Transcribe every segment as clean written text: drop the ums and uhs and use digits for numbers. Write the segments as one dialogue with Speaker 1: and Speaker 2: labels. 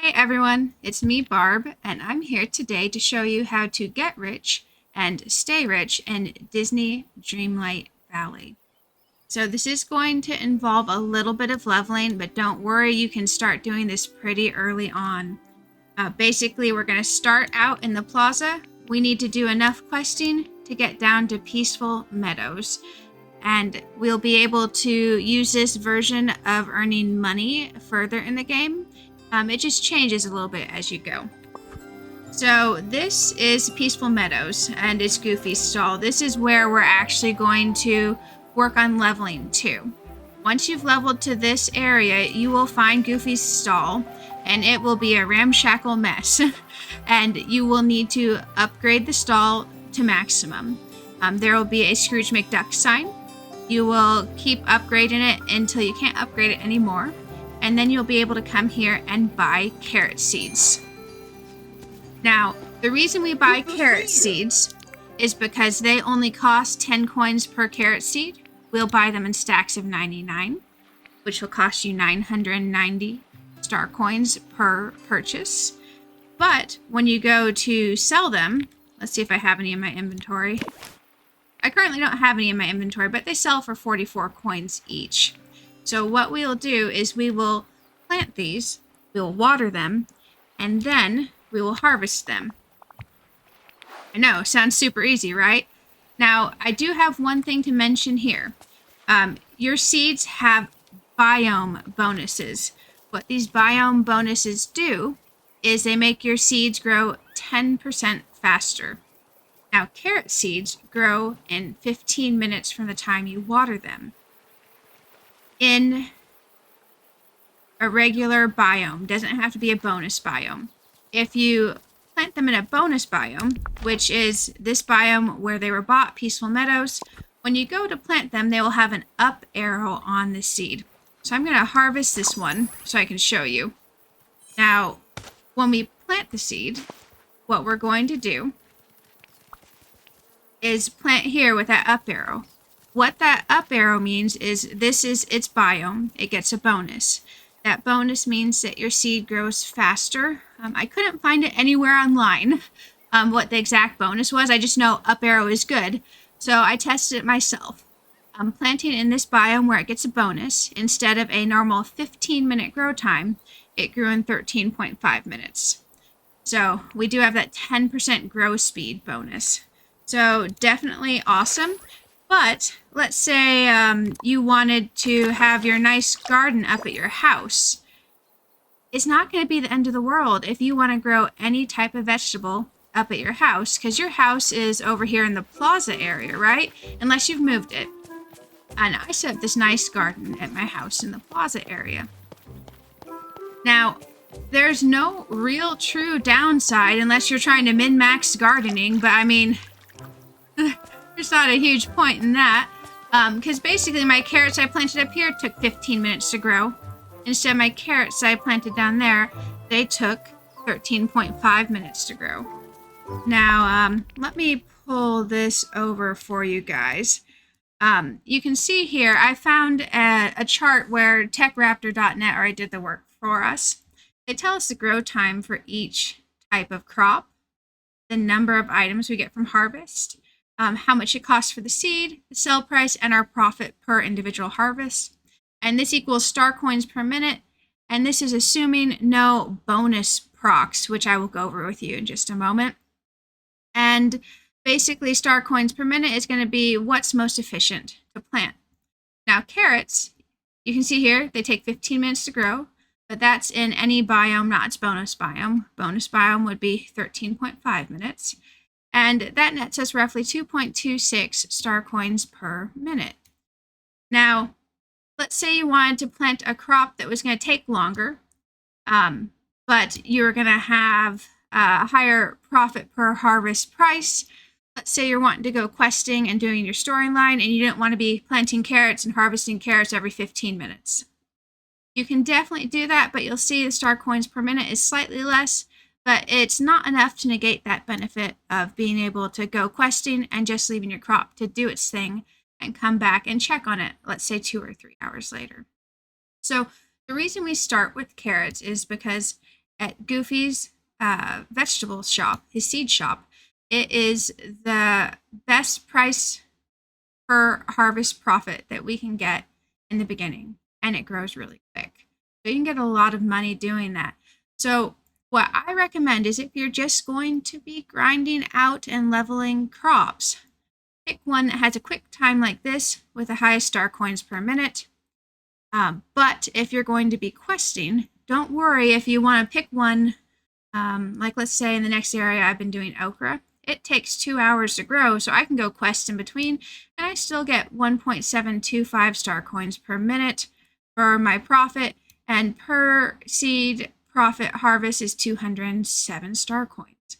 Speaker 1: Hey everyone, it's me Barb, and I'm here today to show you how to get rich and stay rich in Disney Dreamlight Valley. So this is going to involve a little bit of leveling, but don't worry, you can start doing this pretty early on. Basically, we're going to start out in the plaza. We need to do enough questing to get down to Peaceful Meadows. And we'll be able to use this version of earning money further in the game. It just changes a little bit as you go. So this is Peaceful Meadows and it's Goofy's stall. This is where we're actually going to work on leveling too. Once you've leveled to this area, you will find Goofy's stall and it will be a ramshackle mess. And you will need to upgrade the stall to maximum. There will be a Scrooge McDuck sign. You will keep upgrading it until you can't upgrade it anymore. And then you'll be able to come here and buy carrot seeds. Now, the reason we buy carrot seeds is because they only cost 10 coins per carrot seed. We'll buy them in stacks of 99, which will cost you 990 star coins per purchase. But when you go to sell them, let's see if I have any in my inventory. I currently don't have any in my inventory, but they sell for 44 coins each. So what we'll do is we will plant these, we'll water them, and then we will harvest them. I know, sounds super easy, right? Now, I do have one thing to mention here. Your seeds have biome bonuses. What these biome bonuses do is they make your seeds grow 10% faster. Now, carrot seeds grow in 15 minutes from the time you water them. In a regular biome, doesn't have to be a bonus biome. If you plant them in a bonus biome, which is this biome where they were bought, Peaceful Meadows, when you go to plant them, they will have an up arrow on the seed. So I'm going to harvest this one so I can show you. Now, when we plant the seed, what we're going to do is plant here with that up arrow. What that up arrow means is this is its biome. It gets a bonus. That bonus means that your seed grows faster. I couldn't find it anywhere online what the exact bonus was. I just know up arrow is good. So I tested it myself. Planting in this biome where it gets a bonus, instead of a normal 15-minute grow time, it grew in 13.5 minutes. So we do have that 10% grow speed bonus. So definitely awesome. But let's say you wanted to have your nice garden up at your house. It's not going to be the end of the world if you want to grow any type of vegetable up at your house, because your house is over here in the plaza area, right? Unless you've moved it. And I set up this nice garden at my house in the plaza area. Now, there's no real true downside unless you're trying to min-max gardening, but I mean, there's not a huge point in that, because basically my carrots I planted up here took 15 minutes to grow. Instead, my carrots I planted down there, they took 13.5 minutes to grow. Now, let me pull this over for you guys. You can see here, I found a chart where TechRaptor.net already did the work for us. They tell us the grow time for each type of crop, the number of items we get from harvest, how much it costs for the seed, the sell price, and our profit per individual harvest. And this equals star coins per minute. And this is assuming no bonus procs, which I will go over with you in just a moment. And basically, star coins per minute is going to be what's most efficient to plant. Now, carrots, you can see here, they take 15 minutes to grow, but that's in any biome, not its bonus biome. Bonus biome would be 13.5 minutes. And that nets us roughly 2.26 star coins per minute. Now, let's say you wanted to plant a crop that was going to take longer, but you were going to have a higher profit per harvest price. Let's say you're wanting to go questing and doing your storyline, and you didn't want to be planting carrots and harvesting carrots every 15 minutes. You can definitely do that, but you'll see the star coins per minute is slightly less, but it's not enough to negate that benefit of being able to go questing and just leaving your crop to do its thing and come back and check on it, let's say 2 or 3 hours later. So the reason we start with carrots is because at Goofy's vegetable shop, his seed shop. It is the best price per harvest profit that we can get in the beginning, and it grows really quick. So you can get a lot of money doing that. So what I recommend is if you're just going to be grinding out and leveling crops, pick one that has a quick time like this with the highest star coins per minute. But if you're going to be questing, don't worry if you want to pick one, like let's say in the next area I've been doing okra. It takes 2 hours to grow, so I can go quest in between, and I still get 1.725 star coins per minute for my profit, and per seed profit harvest is 207 star coins.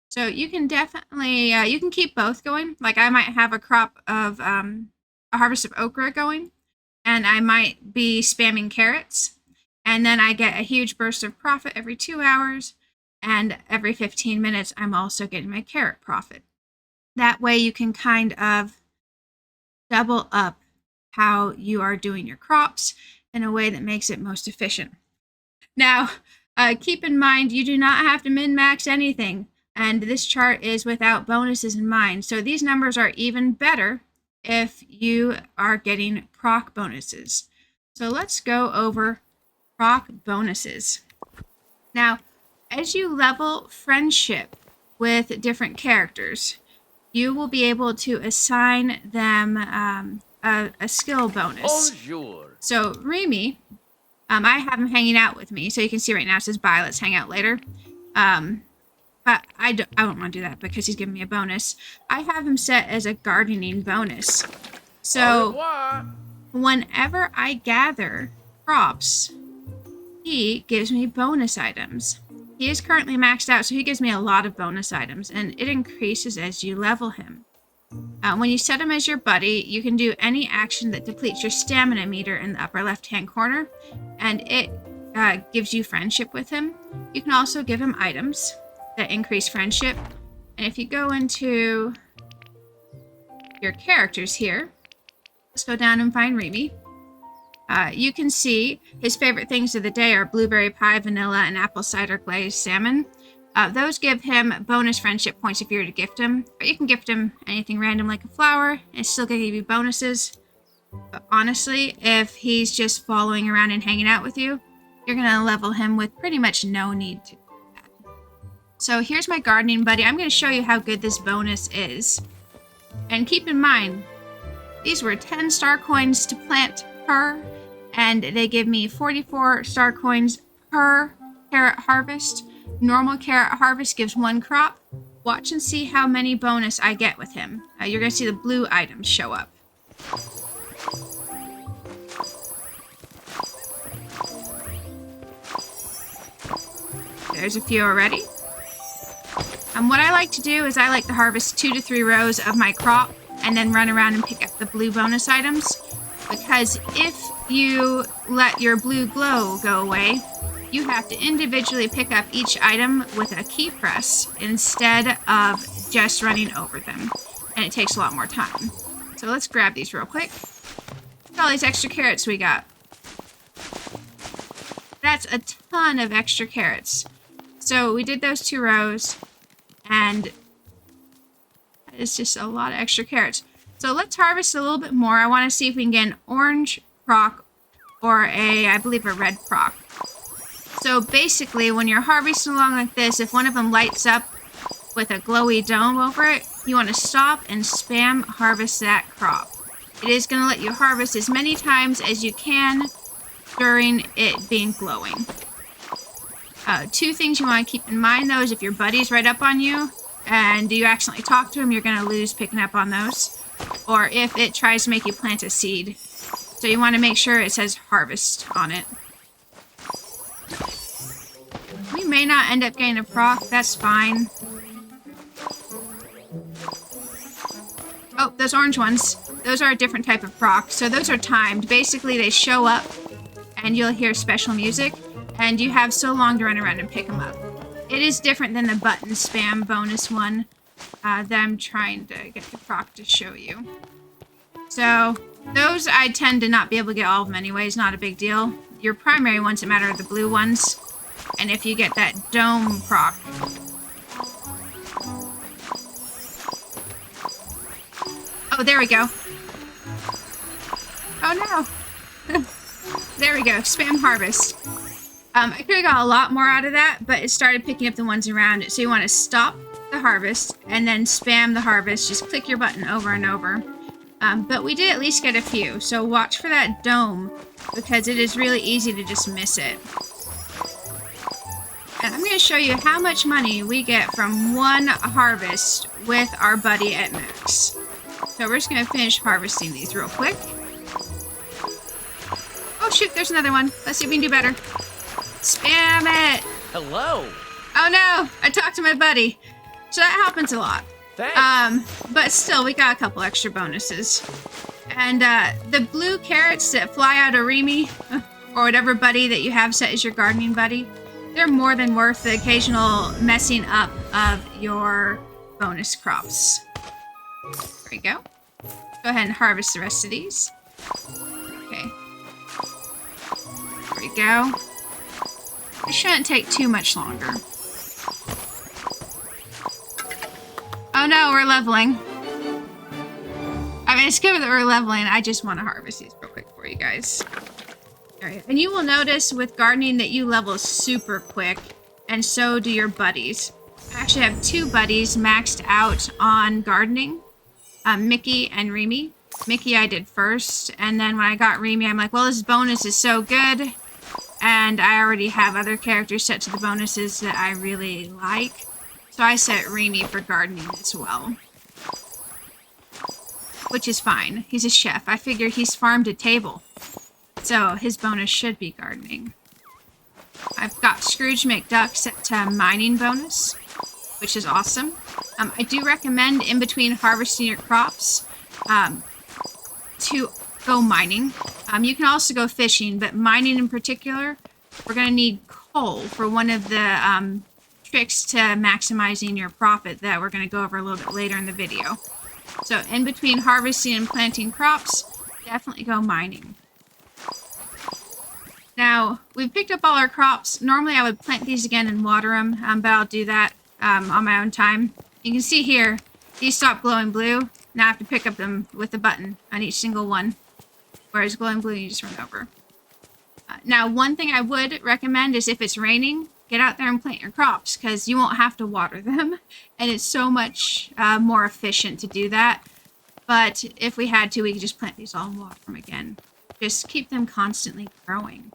Speaker 1: So you can definitely, you can keep both going. Like I might have a crop of, a harvest of okra going, and I might be spamming carrots, and then I get a huge burst of profit every 2 hours. And every 15 minutes, I'm also getting my carrot profit. That way you can kind of double up how you are doing your crops in a way that makes it most efficient. Now, keep in mind, you do not have to min-max anything. And this chart is without bonuses in mind. So these numbers are even better if you are getting proc bonuses. So let's go over proc bonuses. Now, as you level friendship with different characters, you will be able to assign them a skill bonus.
Speaker 2: Bonjour.
Speaker 1: So Remy, I have him hanging out with me. So you can see right now it says bye, let's hang out later. But I don't want to do that because he's giving me a bonus. I have him set as a gardening bonus. So whenever I gather crops, he gives me bonus items. He is currently maxed out, so he gives me a lot of bonus items, and it increases as you level him. When you set him as your buddy, you can do any action that depletes your stamina meter in the upper left-hand corner, and it gives you friendship with him. You can also give him items that increase friendship. And if you go into your characters here, let's go down and find Remy. You can see his favorite things of the day are blueberry pie, vanilla, and apple cider glazed salmon. Those give him bonus friendship points if you were to gift him. Or you can gift him anything random like a flower, and it's still going to give you bonuses. But honestly, if he's just following around and hanging out with you, you're going to level him with pretty much no need to do that. So here's my gardening buddy. I'm going to show you how good this bonus is. And keep in mind, these were 10 star coins to plant per, and they give me 44 star coins per carrot harvest. Normal carrot harvest gives 1 crop. Watch and see how many bonus I get with him. You're going to see the blue items show up. There's a few already. And what I like to do is I like to harvest 2 to 3 rows of my crop and then run around and pick up the blue bonus items. Because if you let your blue glow go away, you have to individually pick up each item with a key press instead of just running over them. And it takes a lot more time. So let's grab these real quick. Look at all these extra carrots we got. That's a ton of extra carrots. So we did those 2 rows, and it's just a lot of extra carrots. So let's harvest a little bit more. I want to see if we can get an orange proc or I believe a red proc. So basically, when you're harvesting along like this, if one of them lights up with a glowy dome over it, you want to stop and spam harvest that crop. It is going to let you harvest as many times as you can during it being glowing. 2 things you want to keep in mind, though, is if your buddy's right up on you and you accidentally talk to him, you're going to lose picking up on those. Or if it tries to make you plant a seed. So you want to make sure it says harvest on it. We may not end up getting a proc, that's fine. Oh, those orange ones. Those are a different type of proc. So those are timed. Basically, they show up and you'll hear special music. And you have so long to run around and pick them up. It is different than the button spam bonus one that I'm trying to get the proc to show you. So those I tend to not be able to get all of them anyways, not a big deal. Your primary ones that matter are the blue ones. And if you get that dome croc. Oh, there we go. Oh no. There we go. Spam harvest. I could have got a lot more out of that, but it started picking up the ones around it. So you want to stop the harvest and then spam the harvest. Just click your button over and over. But we did at least get a few. So watch for that dome because it is really easy to just miss it. And I'm going to show you how much money we get from one harvest with our buddy at max. So we're just going to finish harvesting these real quick. Oh shoot, there's another one. Let's see if we can do better. Spam it!
Speaker 2: Hello!
Speaker 1: Oh no, I talked to my buddy. So that happens a lot.
Speaker 2: Thanks.
Speaker 1: But still, we got a couple extra bonuses. And the blue carrots that fly out of Remy, or whatever buddy that you have set as your gardening buddy, they're more than worth the occasional messing up of your bonus crops. There we go. Go ahead and harvest the rest of these. Okay. There we go. It shouldn't take too much longer. Oh no, we're leveling. I mean, it's good that we're leveling. I just want to harvest these real quick for you guys. Alright, and you will notice with gardening that you level super quick, and so do your buddies. I actually have 2 buddies maxed out on gardening, Mickey and Remy. Mickey I did first, and then when I got Remy, I'm like, well, this bonus is so good, and I already have other characters set to the bonuses that I really like, so I set Remy for gardening as well. Which is fine. He's a chef. I figure he's farmed a table. So his bonus should be gardening. I've got Scrooge McDuck set to mining bonus, which is awesome. I do recommend in between harvesting your crops to go mining. You can also go fishing, but mining in particular, we're going to need coal for one of the tricks to maximizing your profit that we're going to go over a little bit later in the video. So in between harvesting and planting crops, definitely go mining. Now, we've picked up all our crops. Normally I would plant these again and water them, but I'll do that on my own time. You can see here, these stop glowing blue. Now I have to pick up them with a button on each single one. Whereas glowing blue, you just run over. Now, one thing I would recommend is if it's raining, get out there and plant your crops because you won't have to water them. And it's so much more efficient to do that. But if we had to, we could just plant these all and water them again. Just keep them constantly growing.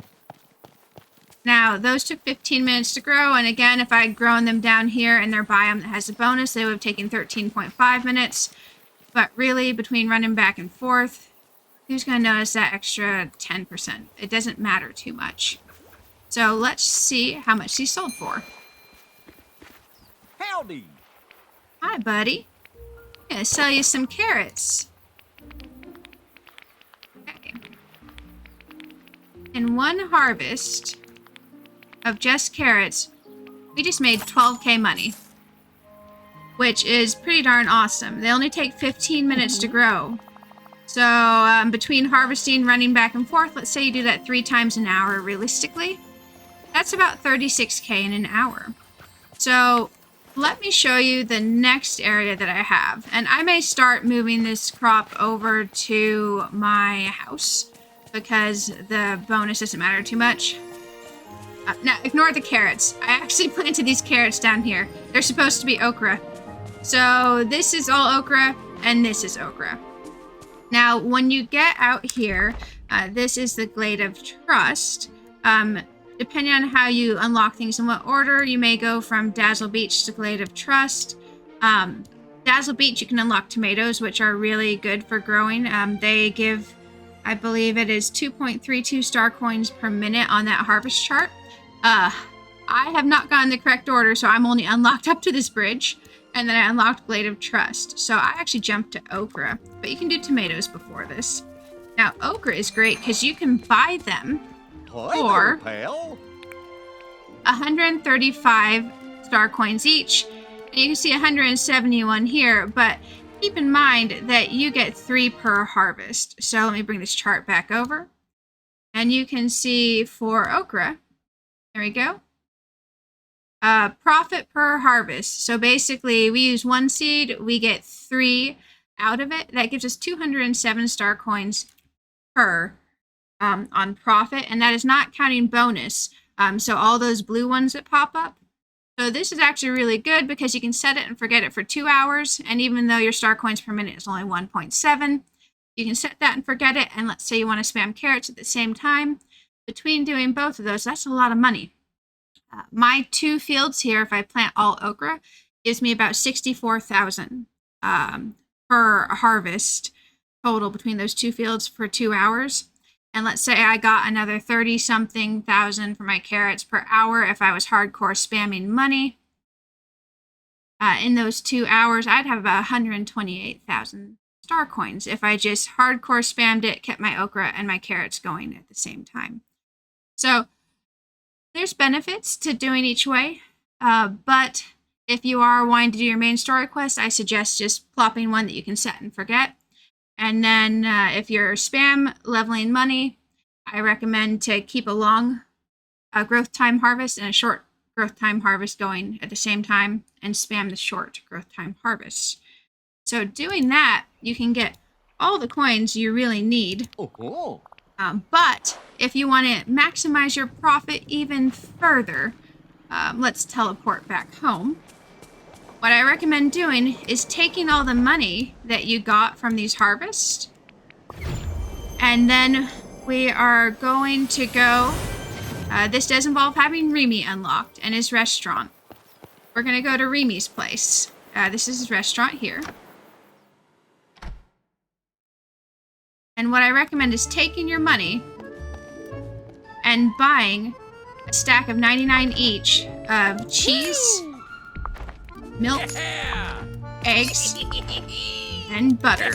Speaker 1: Now, those took 15 minutes to grow, and again, if I had grown them down here in their biome that has a bonus, they would have taken 13.5 minutes. But really, between running back and forth, who's going to notice that extra 10%? It doesn't matter too much. So let's see how much these sold for.
Speaker 2: Howdy!
Speaker 1: Hi, buddy. I'm going to sell you some carrots. Okay. In one harvest of just carrots, we just made 12k money, which is pretty darn awesome. They only take 15 minutes to grow. So between harvesting, running back and forth, let's say you do that 3 times an hour realistically, that's about 36k in an hour. So let me show you the next area that I have. And I may start moving this crop over to my house because the bonus doesn't matter too much. Now, ignore the carrots. I actually planted these carrots down here. They're supposed to be okra. So this is all okra, and this is okra. Now, when you get out here, this is the Glade of Trust. Depending on how you unlock things in what order, you may go from Dazzle Beach to Glade of Trust. Dazzle Beach, you can unlock tomatoes, which are really good for growing. They give, I believe it is 2.32 star coins per minute on that harvest chart. I have not gotten the correct order, so I'm only unlocked up to this bridge. And then I unlocked Glade of Trust. So I actually jumped to okra, but you can do tomatoes before this. Now, okra is great because you can buy them for 135 star coins each. And you can see 171 here, but keep in mind that you get 3 per harvest. So let me bring this chart back over. And you can see for okra, there we go. profit per harvest. So basically, we use 1 seed, we get 3 out of it. That gives us 207 star coins per on profit, and that is not counting bonus. So all those blue ones that pop up. So this is actually really good because you can set it and forget it for 2 hours, and even though your star coins per minute is only 1.7, you can set that and forget it, and let's say you want to spam carrots at the same time. Between doing both of those, that's a lot of money. My 2 fields here, if I plant all okra, gives me about 64,000 per harvest total between those 2 fields for 2 hours. And let's say I got another 30-something thousand for my carrots per hour if I was hardcore spamming money. In those 2 hours, I'd have about 128,000 star coins if I just hardcore spammed it, kept my okra and my carrots going at the same time. So there's benefits to doing each way, but if you are wanting to do your main story quest, I suggest just plopping one that you can set and forget. And then if you're spam leveling money, I recommend to keep a long growth time harvest and a short growth time harvest going at the same time and spam the short growth time harvest. So doing that, you can get all the coins you really need. But if you want to maximize your profit even further, let's teleport back home. What I recommend doing is taking all the money that you got from these harvests, and then we are going to go, this does involve having Remy unlocked and his restaurant. We're going to go to Remy's place. This is his restaurant here. And what I recommend is taking your money and buying a stack of 99 each of cheese, milk, eggs, and butter.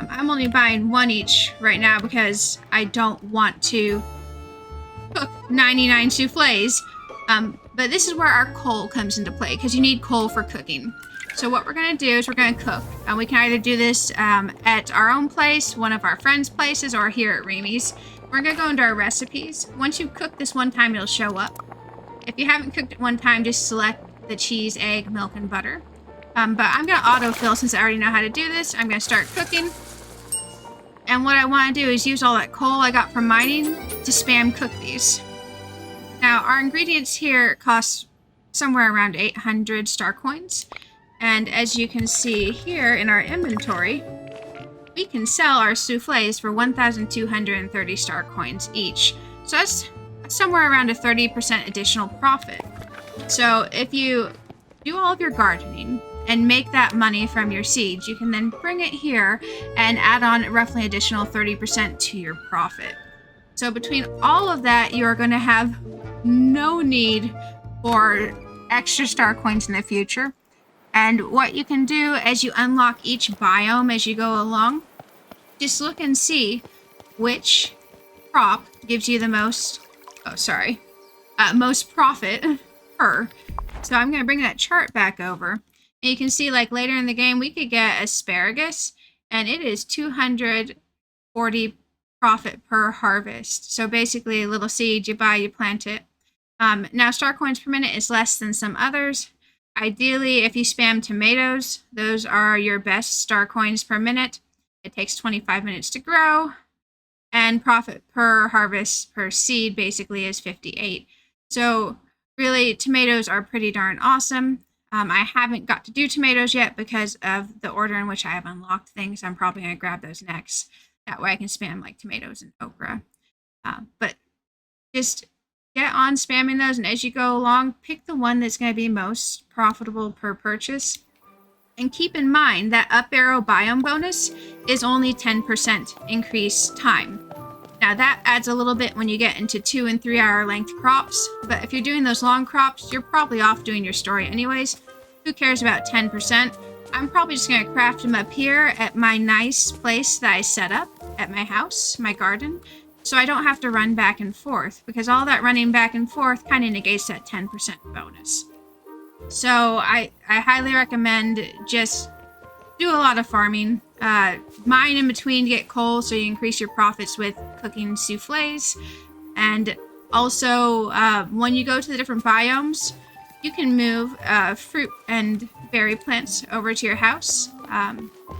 Speaker 1: I'm only buying 1 each right now because I don't want to cook 99 souffles. But this is where our coal comes into play because you need coal for cooking. So what we're going to do is we're going to cook. And we can either do this at our own place, one of our friends' places, or here at Remy's. We're going to go into our recipes. Once you cook this one time, it'll show up. If you haven't cooked it one time, just select the cheese, egg, milk, and butter. But I'm going to autofill since I already know how to do this. I'm going to start cooking. And what I want to do is use all that coal I got from mining to spam cook these. Now, our ingredients here cost somewhere around 800 star coins. And as you can see here in our inventory, we can sell our souffles for 1,230 star coins each. So that's somewhere around a 30% additional profit. So if you do all of your gardening and make that money from your seeds, you can then bring it here and add on roughly additional 30% to your profit. So between all of that, you're going to have no need for extra star coins in the future. And what you can do as you unlock each biome as you go along, just look and see which crop gives you the most, most profit per. So I'm going to bring that chart back over. And you can see like later in the game, we could get asparagus and it is 240 profit per harvest. So basically a little seed you buy, you plant it. Now star coins per minute is less than some others. Ideally, if you spam tomatoes, those are your best star coins per minute. It takes 25 minutes to grow, and profit per harvest per seed basically is 58. So really, tomatoes are pretty darn awesome. I haven't got to do tomatoes yet because of the order in which I have unlocked things. I'm probably going to grab those next. That way I can spam like tomatoes and okra. But just get on spamming those, and as you go along, pick the one that's going to be most profitable per purchase. And keep in mind that up arrow biome bonus is only 10% increase time. Now that adds a little bit when you get into 2 and 3 hour length crops, but if you're doing those long crops, you're probably off doing your story anyways. Who cares about 10%? I'm probably just going to craft them up here at my nice place that I set up at my house, my garden. So I don't have to run back and forth, because all that running back and forth kind of negates that 10% bonus. So I highly recommend just do a lot of farming. Mine in between to get coal so you increase your profits with cooking souffles. And also when you go to the different biomes, you can move fruit and berry plants over to your house.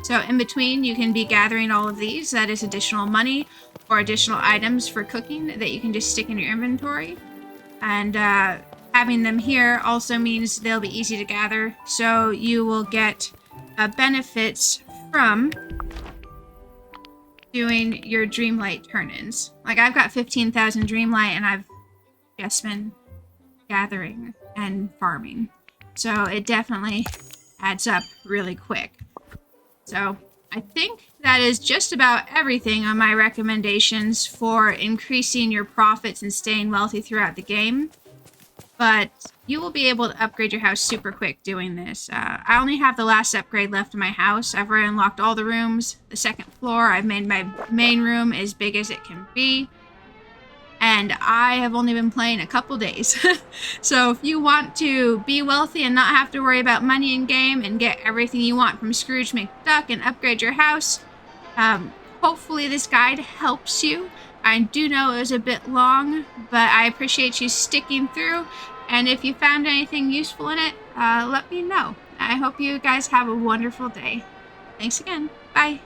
Speaker 1: So in between, you can be gathering all of these. That is additional money or additional items for cooking that you can just stick in your inventory. And having them here also means they'll be easy to gather. So you will get benefits from doing your Dreamlight turn-ins. Like I've got 15,000 Dreamlight and I've just been gathering and farming. So it definitely adds up really quick. So I think that is just about everything on my recommendations for increasing your profits and staying wealthy throughout the game. But you will be able to upgrade your house super quick doing this. I only have the last upgrade left in my house. I've already unlocked all the rooms. The second floor, I've made my main room as big as it can be. And I have only been playing a couple days. So if you want to be wealthy and not have to worry about money in game and get everything you want from Scrooge McDuck and upgrade your house, hopefully this guide helps you. I do know it was a bit long, but I appreciate you sticking through. And if you found anything useful in it, let me know. I hope you guys have a wonderful day. Thanks again. Bye.